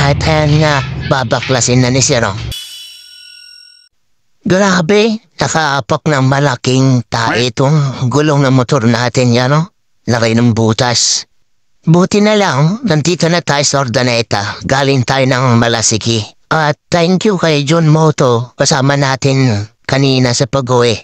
At ayan nga, babaklasin na ni Sirong. Grabe, nakaapak ng malaking tae itong gulong ng motor natin yan, no? Laki ng butas. Buti na lang, nandito na tayo sa Ordaneta. Galing tayo ng Malasiki. At thank you kay John Moto, kasama natin kanina sa pag-uwi.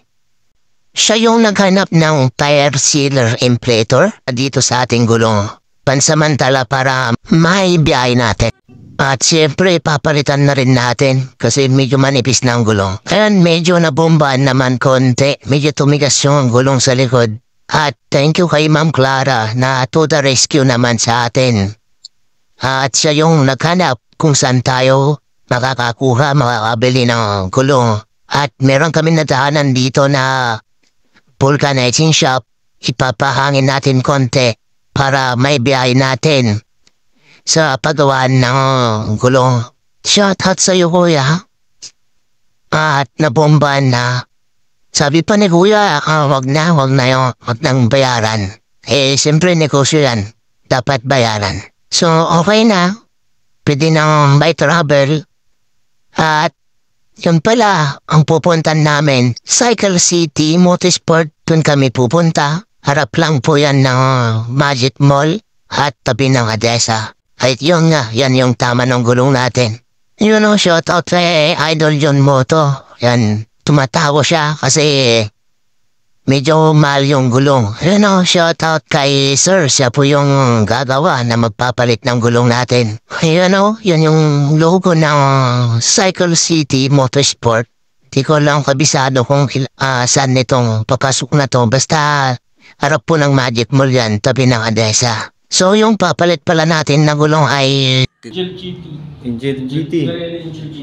Siya yung naghanap ng tire sealer inflator dito sa ating gulong. Pansamantala para maibiyahe natin. At siyempre, papalitan na rin natin kasi medyo manipis na ang gulong. Ayan, medyo nabombaan naman konti. Medyo tumigas yung gulong sa likod. At thank you kay Ma'am Clara na to the rescue naman sa atin. At siya yung naghanap kung saan tayo makakabili ng gulong. At meron kami nadahanan dito na vulcanizing shop. Ipapahangin natin konti para may biyahe natin sa paggawaan ng gulong. Shout out sa'yo, kuya. At nabombaan na. Sabi pa ni kuya, wag na yung bayaran. Siyempre negosyo yan. Dapat bayaran. So, okay na. Pwede nang by travel. At, yun pala, ang pupuntan namin, Cycle City Motorsport. Doon kami pupunta. Harap lang po yan ng Magic Mall at tabi ng Adesa. Kahit yun nga, yan yung tama ng gulong natin. You know, shout out kay Idol John Moto. Yan. Tumatawa siya kasi medyo mahal yung gulong. You know, shout out kay Sir. Siya po yung gagawa na magpapalit ng gulong natin. You know, yun yung logo ng Cycle City Motorsport. Di ko lang kabisado kung saan nitong papasok na to. Basta harap po ng Magic Mall yan, tabi ng Adesa. So yung papalit pala natin na gulong ay Angel GT. Angel GT. Angel GT.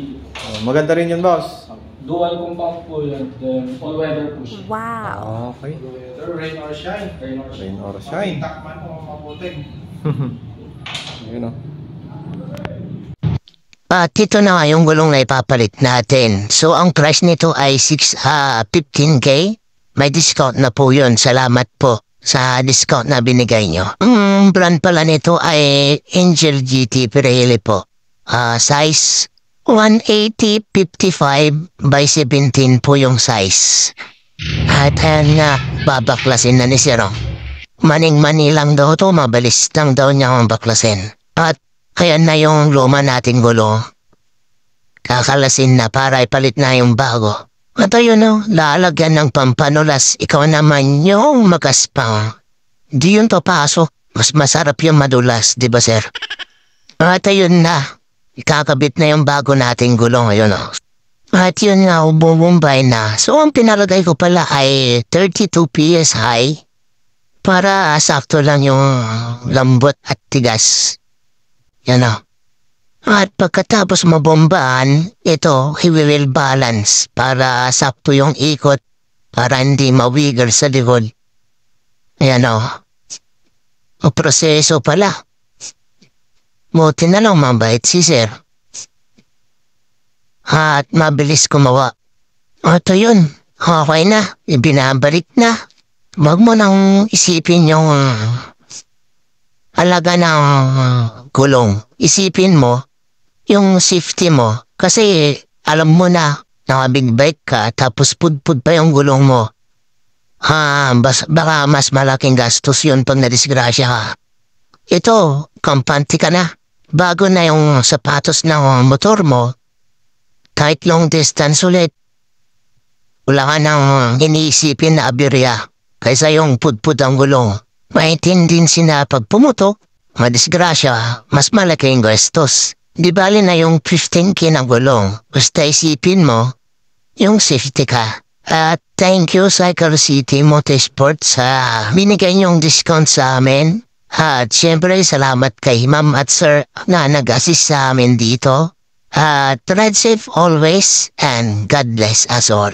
Maganda rin yun, boss. Dual compound po yan. Then all weather po siya. Wow. Okay. All weather, rain or shine. Rain or shine. Takman o maputing. Ayun o. At ito na nga yung gulong na ipapalit natin. So ang price nito ay 15K. May discount na po yun. Salamat po sa discount na binigay nyo. Brand pala nito ay Angel GT Pirelli po. Size 180/55 by 17 po yung size. At ayan nga, babaklasin na ni Sirong. Maning-mani lang daw to, mabilis lang daw niya ang baklasin. At ayan na yung luma nating gulong. Kakalasin na para ipalit na yung bago. At ayun o, lalagyan ng pampanulas. Ikaw naman yung magaspang. Di yun to pasok. Mas masarap yung madulas, di ba sir? At ayun na. Ikakabit na yung bago nating gulong, ayun o. At yun nga, bumumbay na. So, ang pinalagay ko pala ay 32 PSI para sakto lang yung lambot at tigas. Yan o. At pagkatapos mabombaan, ito, he will balance para sakto yung ikot para hindi mawiggle sa likod. Ayan o. O proseso pala. Buti na lang mabait si sir. At mabilis kumawa. At yun, okay na, ibinabalik na. Wag mo nang isipin yung alaga ng gulong. Isipin mo yung safety mo. Kasi alam mo na, nakabig bike ka, tapos pudpud pa yung gulong mo. Baka mas malaking gastos yun pag nadisgrasya ka. Ito, kampante ka na. Bago na yung sapatos ng motor mo, kahit long distance ulit, wala ka nang iniisipin na aberya kaysa yung pudpud ang gulong. Maintindihan sina pag pumutok, madisgrasya, mas malaking gastos. Di bali na yung 15K ng gulong, basta isipin mo, yung safety ka. At thank you Cycle City Motorsport sa binigay niyong discount sa amin. At syempre salamat kay ma'am at sir na nag-assist sa amin dito. Ride safe always and God bless us all.